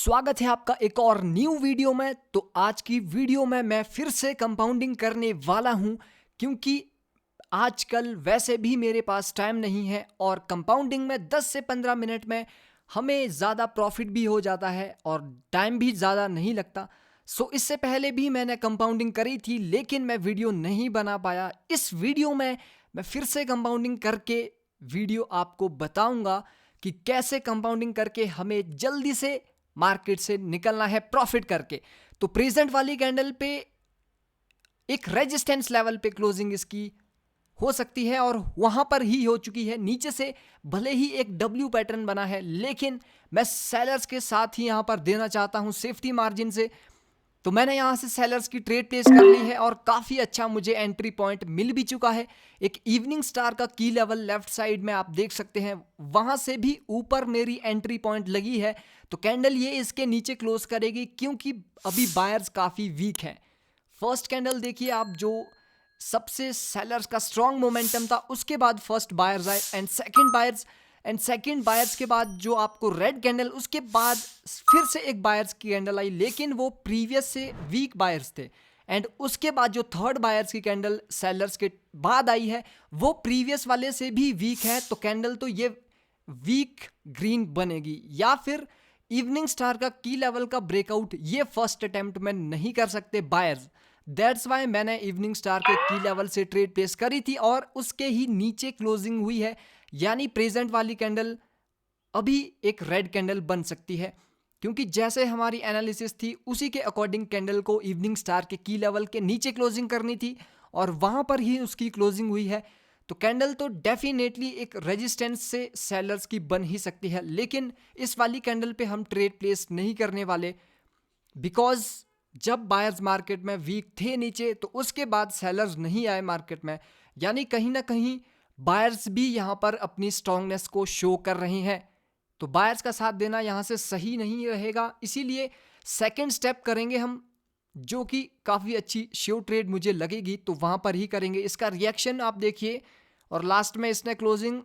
स्वागत है आपका एक और न्यू वीडियो में। तो आज की वीडियो में मैं फिर से कंपाउंडिंग करने वाला हूं, क्योंकि आजकल वैसे भी मेरे पास टाइम नहीं है और कंपाउंडिंग में 10 से 15 मिनट में हमें ज़्यादा प्रॉफिट भी हो जाता है और टाइम भी ज़्यादा नहीं लगता। सो इससे पहले भी मैंने कंपाउंडिंग करी थी, लेकिन मैं वीडियो नहीं बना पाया। इस वीडियो में मैं फिर से कंपाउंडिंग करके वीडियो आपको बताऊंगा कि कैसे कंपाउंडिंग करके हमें जल्दी से मार्केट से निकलना है प्रॉफिट करके। तो प्रेजेंट वाली कैंडल पे एक रेजिस्टेंस लेवल पे क्लोजिंग इसकी हो सकती है और वहां पर ही हो चुकी है। नीचे से भले ही एक डब्ल्यू पैटर्न बना है, लेकिन मैं सेलर्स के साथ ही यहां पर देना चाहता हूं सेफ्टी मार्जिन से। तो मैंने यहां से सेलर्स की ट्रेड प्लेस कर ली है और काफी अच्छा मुझे एंट्री पॉइंट मिल भी चुका है। एक इवनिंग स्टार का की लेवल लेफ्ट साइड में आप देख सकते हैं, वहां से भी ऊपर मेरी एंट्री पॉइंट लगी है। तो कैंडल ये इसके नीचे क्लोज करेगी, क्योंकि अभी बायर्स काफी वीक हैं। फर्स्ट कैंडल देखिए आप, जो सबसे सेलर्स का स्ट्रॉन्ग मोमेंटम था, उसके बाद फर्स्ट बायर्स आए एंड सेकंड बायर्स के बाद जो आपको रेड कैंडल, उसके बाद फिर से एक बायर्स की कैंडल आई, लेकिन वो प्रीवियस से वीक बायर्स थे। एंड उसके बाद जो थर्ड बायर्स की कैंडल सेलर्स के बाद आई है, वो प्रीवियस वाले से भी वीक है। तो कैंडल तो ये वीक ग्रीन बनेगी, या फिर इवनिंग स्टार का की लेवल का ब्रेकआउट ये फर्स्ट अटेम्प्ट में नहीं कर सकते बायर्स। दैट्स वाई मैंने इवनिंग स्टार के की लेवल से ट्रेड प्लेस करी थी और उसके ही नीचे क्लोजिंग हुई है। यानी प्रेजेंट वाली कैंडल अभी एक रेड कैंडल बन सकती है, क्योंकि जैसे हमारी एनालिसिस थी उसी के अकॉर्डिंग कैंडल को इवनिंग स्टार के की लेवल के नीचे क्लोजिंग करनी थी और वहां पर ही उसकी क्लोजिंग हुई है। तो कैंडल तो डेफिनेटली एक रेजिस्टेंस से सेलर्स की बन ही सकती है, लेकिन इस वाली कैंडल पे हम ट्रेड प्लेस नहीं करने वाले, बिकॉज जब बायर्स मार्केट में वीक थे नीचे, तो उसके बाद सेलर्स नहीं आए मार्केट में। यानी कहीं ना कहीं बायर्स भी यहां पर अपनी स्ट्रांगनेस को शो कर रहे हैं। तो बायर्स का साथ देना यहां से सही नहीं रहेगा, इसीलिए सेकंड स्टेप करेंगे हम, जो कि काफ़ी अच्छी श्योर ट्रेड मुझे लगेगी, तो वहां पर ही करेंगे। इसका रिएक्शन आप देखिए, और लास्ट में इसने क्लोजिंग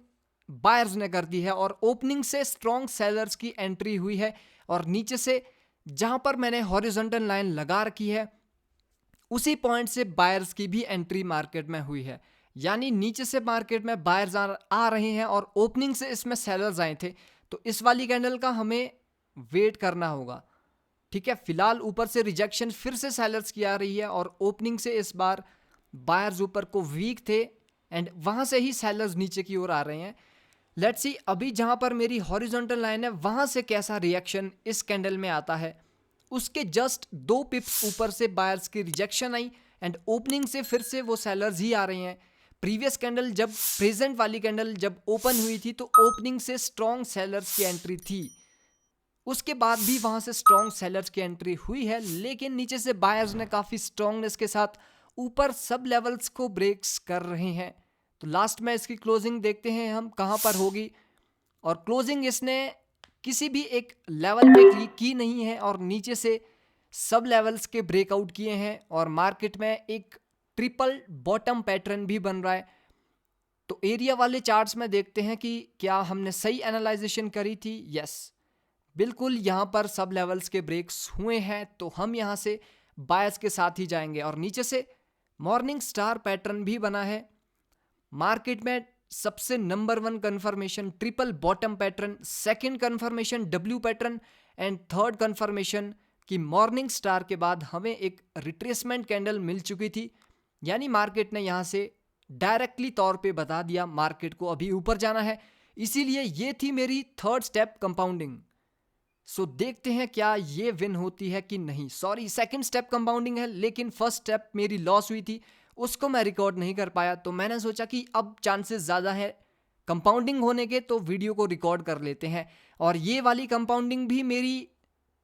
बायर्स ने कर दी है और ओपनिंग से स्ट्रॉन्ग सेलर्स की एंट्री हुई है। और नीचे से जहां पर मैंने हॉरिजॉन्टल लाइन लगा रखी है, उसी पॉइंट से बायर्स की भी एंट्री मार्केट में हुई है। यानी नीचे से मार्केट में बायर्स आ रहे हैं और ओपनिंग से इसमें सेलर्स आए थे। तो इस वाली कैंडल का हमें वेट करना होगा, ठीक है। फिलहाल ऊपर से रिजेक्शन फिर से सेलर्स की आ रही है और ओपनिंग से इस बार बायर्स ऊपर को वीक थे एंड वहां से ही सेलर्स नीचे की ओर आ रहे हैं। लेट्स सी अभी जहां पर मेरी हॉरिजॉन्टल लाइन है, वहां से कैसा रिएक्शन इस कैंडल में आता है। उसके जस्ट 2 पिप्स ऊपर से बायर्स की रिजेक्शन आई एंड ओपनिंग से फिर से वो सेलर्स ही आ रहे हैं। प्रीवियस कैंडल जब प्रेजेंट वाली कैंडल जब ओपन हुई थी, तो ओपनिंग से स्ट्रॉन्ग सेलर्स की एंट्री थी, उसके बाद भी वहां से स्ट्रॉन्ग सेलर्स की एंट्री हुई है, लेकिन नीचे से बायर्स ने काफी स्ट्रॉन्गनेस के साथ ऊपर सब लेवल्स को ब्रेक्स कर रहे हैं। तो लास्ट में इसकी क्लोजिंग देखते हैं हम कहां पर होगी। और क्लोजिंग इसने किसी भी एक लेवल पे की नहीं है और नीचे से सब लेवल्स के ब्रेकआउट किए हैं और मार्केट में एक ट्रिपल बॉटम पैटर्न भी बन रहा है। तो एरिया वाले चार्ट्स में देखते हैं कि क्या हमने सही एनालाइजेशन करी थी। यस, बिल्कुल यहाँ पर सब लेवल्स के ब्रेक्स हुए हैं, तो हम यहाँ से बायर्स के साथ ही जाएंगे। और नीचे से मॉर्निंग स्टार पैटर्न भी बना है। मार्केट में सबसे number 1 confirmation triple bottom pattern, second confirmation W pattern and third confirmation कि मॉर्निंग स्टार के बाद हमें एक रिट्रेसमेंट कैंडल मिल चुकी थी। यानी मार्केट ने यहाँ से डायरेक्टली तौर पे बता दिया मार्केट को अभी ऊपर जाना है। इसीलिए ये थी मेरी थर्ड स्टेप कंपाउंडिंग। सो देखते हैं क्या ये विन होती है कि नहीं। सॉरी, सेकंड स्टेप कंपाउंडिंग है, लेकिन फर्स्ट स्टेप मेरी लॉस हुई थी, उसको मैं रिकॉर्ड नहीं कर पाया। तो मैंने सोचा कि अब चांसेस ज़्यादा है कंपाउंडिंग होने के, तो वीडियो को रिकॉर्ड कर लेते हैं। और ये वाली कंपाउंडिंग भी मेरी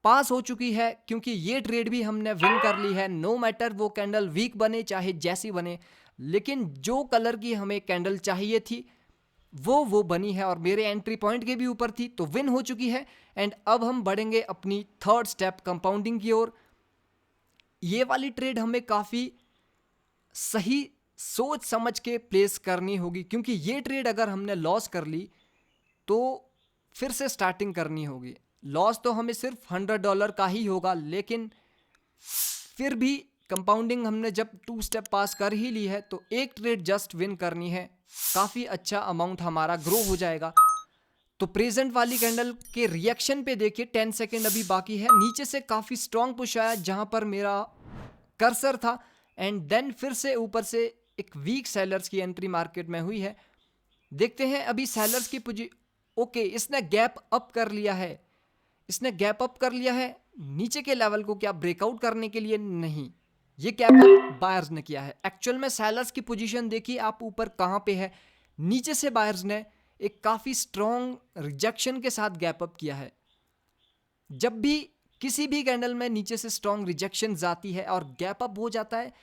पास हो चुकी है, क्योंकि ये ट्रेड भी हमने विन कर ली है। नो मैटर वो कैंडल वीक बने चाहे जैसी बने, लेकिन जो कलर की हमें कैंडल चाहिए थी वो बनी है और मेरे एंट्री पॉइंट के भी ऊपर थी, तो विन हो चुकी है। एंड अब हम बढ़ेंगे अपनी थर्ड स्टेप कंपाउंडिंग की ओर। ये वाली ट्रेड हमें काफ़ी सही सोच समझ के प्लेस करनी होगी, क्योंकि ये ट्रेड अगर हमने लॉस कर ली तो फिर से स्टार्टिंग करनी होगी। लॉस तो हमें सिर्फ $100 का ही होगा, लेकिन फिर भी कंपाउंडिंग हमने जब 2 स्टेप पास कर ही ली है तो एक ट्रेड जस्ट विन करनी है, काफ़ी अच्छा अमाउंट हमारा ग्रो हो जाएगा। तो प्रेजेंट वाली कैंडल के रिएक्शन पे देखिए, 10 सेकेंड अभी बाकी है, नीचे से काफ़ी स्ट्रॉन्ग पुश आया जहां पर मेरा कर्सर था, एंड देन फिर से ऊपर से एक वीक सेलर्स की एंट्री मार्केट में हुई है। देखते हैं अभी सेलर्स की ओके, इसने गैप अप कर लिया है, इसने गैप अप कर लिया है नीचे के लेवल को क्या ब्रेकआउट करने के लिए? नहीं, ये गैप अप बायर्स ने किया है। एक्चुअल में सेलर्स की पोजीशन देखिए आप ऊपर कहां पे है, नीचे से बायर्स ने एक काफ़ी स्ट्रॉन्ग रिजेक्शन के साथ गैप अप किया है। जब भी किसी भी कैंडल में नीचे से स्ट्रॉन्ग रिजेक्शन आती है और गैप अप हो जाता है,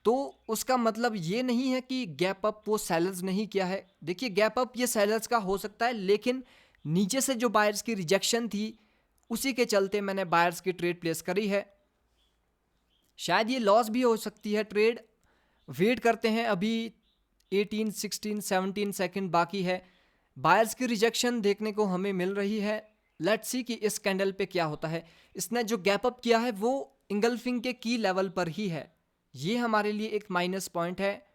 तो उसका मतलब ये नहीं है कि गैप अप वो सेलर्स नहीं किया है। देखिए गैप अप ये सेलर्स का हो सकता है, लेकिन नीचे से जो बायर्स की रिजेक्शन थी उसी के चलते मैंने बायर्स की ट्रेड प्लेस करी है। शायद ये लॉस भी हो सकती है ट्रेड, वेट करते हैं। अभी 18, 16, 17 सेकंड बाकी है, बायर्स की रिजेक्शन देखने को हमें मिल रही है। लेट्स सी कि इस कैंडल पे क्या होता है। इसने जो गैप अप किया है वो इंगल्फिंग के की लेवल पर ही है, ये हमारे लिए एक माइनस पॉइंट है।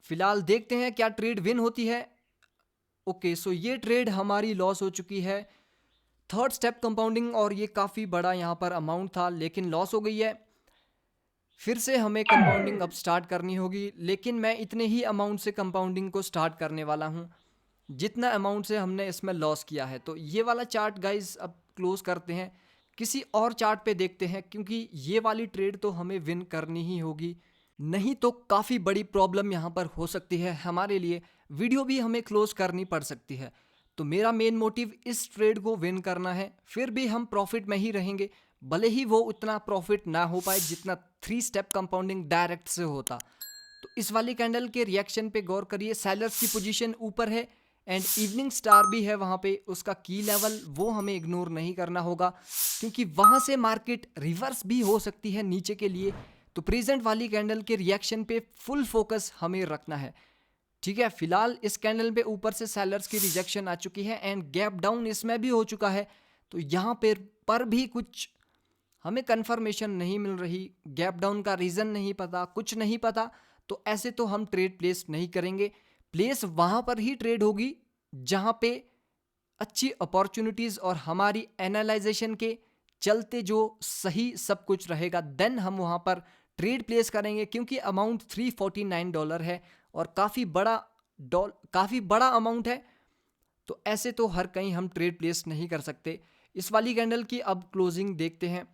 फिलहाल देखते हैं क्या ट्रेड विन होती है। ओके, सो ये ट्रेड हमारी लॉस हो चुकी है, थर्ड स्टेप कंपाउंडिंग, और ये काफ़ी बड़ा यहाँ पर अमाउंट था लेकिन लॉस हो गई है। फिर से हमें कंपाउंडिंग अब स्टार्ट करनी होगी, लेकिन मैं इतने ही अमाउंट से कंपाउंडिंग को स्टार्ट करने वाला हूँ जितना अमाउंट से हमने इसमें लॉस किया है। तो ये वाला चार्ट गाइस अब क्लोज करते हैं, किसी और चार्ट पे देखते हैं, क्योंकि ये वाली ट्रेड तो हमें विन करनी ही होगी, नहीं तो काफ़ी बड़ी प्रॉब्लम यहाँ पर हो सकती है हमारे लिए, वीडियो भी हमें क्लोज करनी पड़ सकती है। तो मेरा मेन मोटिव इस ट्रेड को विन करना है, फिर भी हम प्रॉफिट में ही रहेंगे, भले ही वो उतना प्रॉफिट ना हो पाए जितना 3 स्टेप कंपाउंडिंग डायरेक्ट से होता। तो इस वाली कैंडल के रिएक्शन पे गौर करिए, सेलर्स की पोजीशन ऊपर है एंड इवनिंग स्टार भी है वहाँ पे, उसका की लेवल वो हमें इग्नोर नहीं करना होगा, क्योंकि वहाँ से मार्केट रिवर्स भी हो सकती है नीचे के लिए। तो प्रेजेंट वाली कैंडल के रिएक्शन पे फुल फोकस हमें रखना है, ठीक है। फिलहाल इस कैंडल पे ऊपर से सेलर्स की रिजेक्शन आ चुकी है एंड गैप डाउन इसमें भी हो चुका है, तो यहाँ पर भी कुछ हमें कंफर्मेशन नहीं मिल रही, गैप डाउन का रीज़न नहीं पता, कुछ नहीं पता। तो ऐसे तो हम ट्रेड प्लेस नहीं करेंगे, प्लेस वहाँ पर ही ट्रेड होगी जहाँ पे अच्छी अपॉर्चुनिटीज़ और हमारी एनालाइजेशन के चलते जो सही सब कुछ रहेगा, देन हम वहाँ पर ट्रेड प्लेस करेंगे, क्योंकि अमाउंट $349 है और काफ़ी बड़ा अमाउंट है। तो ऐसे तो हर कहीं हम ट्रेड प्लेस नहीं कर सकते। इस वाली कैंडल की अब क्लोजिंग देखते हैं,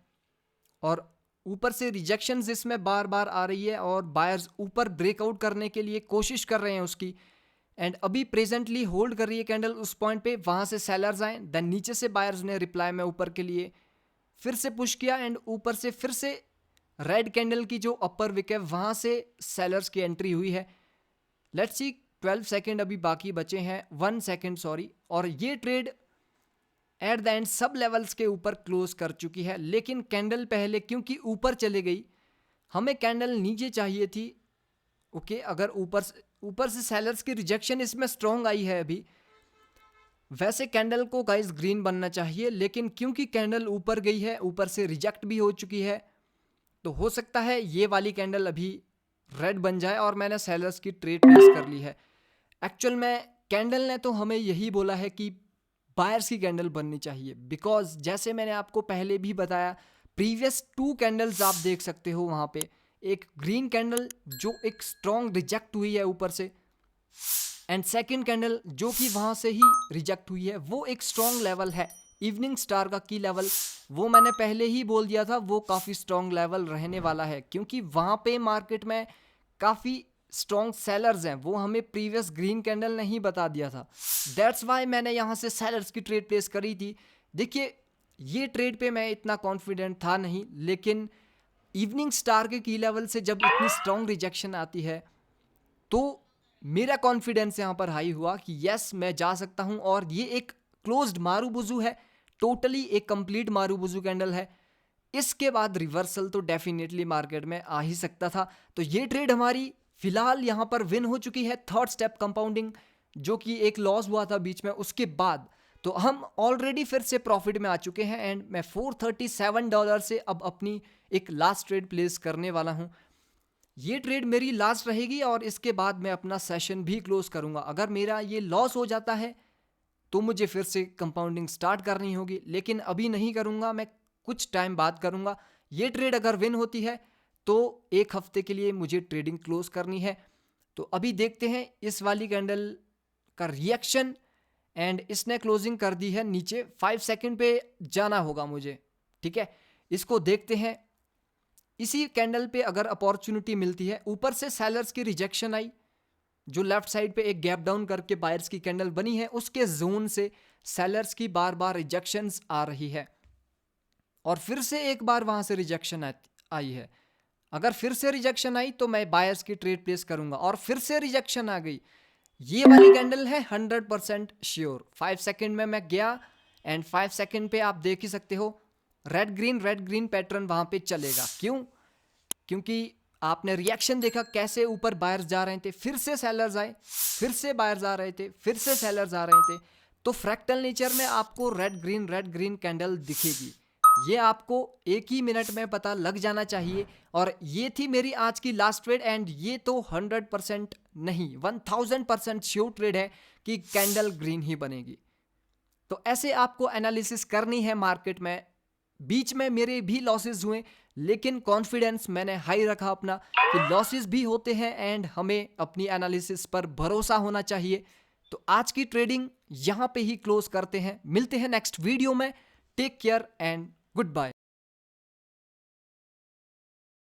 और ऊपर से रिजेक्शंस इसमें बार बार आ रही है और बायर्स ऊपर ब्रेकआउट करने के लिए कोशिश कर रहे हैं उसकी, एंड अभी प्रेजेंटली होल्ड कर रही है कैंडल उस पॉइंट पे, वहाँ से सेलर्स आए, देन नीचे से बायर्स ने रिप्लाई में ऊपर के लिए फिर से पुश किया एंड ऊपर से फिर से रेड कैंडल की जो अपर विक है वहाँ से सेलर्स की एंट्री हुई है। लेट्स सी, 12 सेकेंड अभी बाकी बचे हैं, 1 सेकेंड सॉरी, और ये ट्रेड एट द एंड सब लेवल्स के ऊपर क्लोज कर चुकी है, लेकिन कैंडल पहले क्योंकि ऊपर चले गई, हमें कैंडल नीचे चाहिए थी। ओके, अगर ऊपर से सेलर्स की रिजेक्शन इसमें स्ट्रॉन्ग आई है अभी, वैसे कैंडल को गाइस ग्रीन बनना चाहिए, लेकिन क्योंकि कैंडल ऊपर गई है, ऊपर से रिजेक्ट भी हो चुकी है, तो हो सकता है ये वाली कैंडल अभी रेड बन जाए और मैंने सेलर्स की ट्रेड प्लेस कर ली है। एक्चुअल में कैंडल ने तो हमें यही बोला है कि बायर्स की कैंडल बननी चाहिए, बिकॉज जैसे मैंने आपको पहले भी बताया, प्रीवियस 2 कैंडल्स आप देख सकते हो वहाँ पे, एक ग्रीन कैंडल जो एक स्ट्रॉन्ग रिजेक्ट हुई है ऊपर से, एंड सेकंड कैंडल जो कि वहाँ से ही रिजेक्ट हुई है, वो एक स्ट्रॉन्ग लेवल है। इवनिंग स्टार का की लेवल वो मैंने पहले ही बोल दिया था, वो काफ़ी स्ट्रॉन्ग लेवल रहने वाला है, क्योंकि वहाँ पे मार्केट में काफ़ी स्ट्रॉन्ग सेलर्स हैं, वो हमें प्रीवियस ग्रीन कैंडल ने ही बता दिया था। दैट्स वाई मैंने यहाँ से सेलर्स की ट्रेड प्लेस करी थी। देखिए ये ट्रेड पे मैं इतना कॉन्फिडेंट था नहीं, लेकिन इवनिंग स्टार के की लेवल से जब इतनी स्ट्रॉन्ग रिजेक्शन आती है तो मेरा कॉन्फिडेंस यहाँ पर हाई हुआ कि यस मैं जा सकता हूँ, और ये एक क्लोज्ड मारूबुजू है, टोटली एक कंप्लीट मारूबुजू कैंडल है। इसके बाद रिवर्सल तो डेफिनेटली मार्केट में आ ही सकता था। तो ये ट्रेड हमारी फिलहाल यहाँ पर विन हो चुकी है, थर्ड स्टेप कंपाउंडिंग, जो कि एक लॉस हुआ था बीच में उसके बाद। तो हम ऑलरेडी फिर से प्रॉफिट में आ चुके हैं एंड मैं $437 से अब अपनी एक लास्ट ट्रेड प्लेस करने वाला हूं। ये ट्रेड मेरी लास्ट रहेगी और इसके बाद मैं अपना सेशन भी क्लोज करूंगा। अगर मेरा ये लॉस हो जाता है तो मुझे फिर से कंपाउंडिंग स्टार्ट करनी होगी, लेकिन अभी नहीं करूंगा, मैं कुछ टाइम बाद करूंगा। ये ट्रेड अगर विन होती है तो एक हफ्ते के लिए मुझे ट्रेडिंग क्लोज करनी है। तो अभी देखते हैं इस वाली कैंडल का रिएक्शन एंड इसने क्लोजिंग कर दी है नीचे। 5 सेकंड पे जाना होगा मुझे, ठीक है। इसको देखते हैं। इसी कैंडल पे अगर अपॉर्चुनिटी मिलती है, ऊपर से सेलर्स की रिजेक्शन आई, जो लेफ्ट साइड पे एक गैप डाउन करके बायर्स की कैंडल बनी है, उसके जोन से सेलर्स की बार बार रिजेक्शंस आ रही है और फिर से एक बार वहां से रिजेक्शन आई है। अगर फिर से रिजेक्शन आई तो मैं बायर्स की ट्रेड प्लेस करूंगा और फिर से रिजेक्शन आ गई। ये वाली कैंडल है 100% श्योर। 5 सेकंड में मैं गया एंड 5 सेकंड पे आप देख ही सकते हो रेड ग्रीन पैटर्न वहां पे चलेगा। क्यों? क्योंकि आपने रिएक्शन देखा कैसे ऊपर बायर्स जा रहे थे, फिर से सेलर्स आए, फिर से बायर्स आ रहे थे, फिर से सेलर्स आ रहे थे। तो फ्रैक्टल नेचर में आपको रेड ग्रीन कैंडल दिखेगी। ये आपको एक ही मिनट में पता लग जाना चाहिए। और ये थी मेरी आज की लास्ट ट्रेड एंड ये तो 100% नहीं 1000% श्योर ट्रेड है कि कैंडल ग्रीन ही बनेगी। तो ऐसे आपको एनालिसिस करनी है मार्केट में। बीच में मेरे भी लॉसेस हुए, लेकिन कॉन्फिडेंस मैंने हाई रखा अपना कि लॉसेस भी होते हैं एंड हमें अपनी एनालिसिस पर भरोसा होना चाहिए। तो आज की ट्रेडिंग यहाँ पे ही क्लोज करते हैं। मिलते हैं नेक्स्ट वीडियो में। Take care and good bye.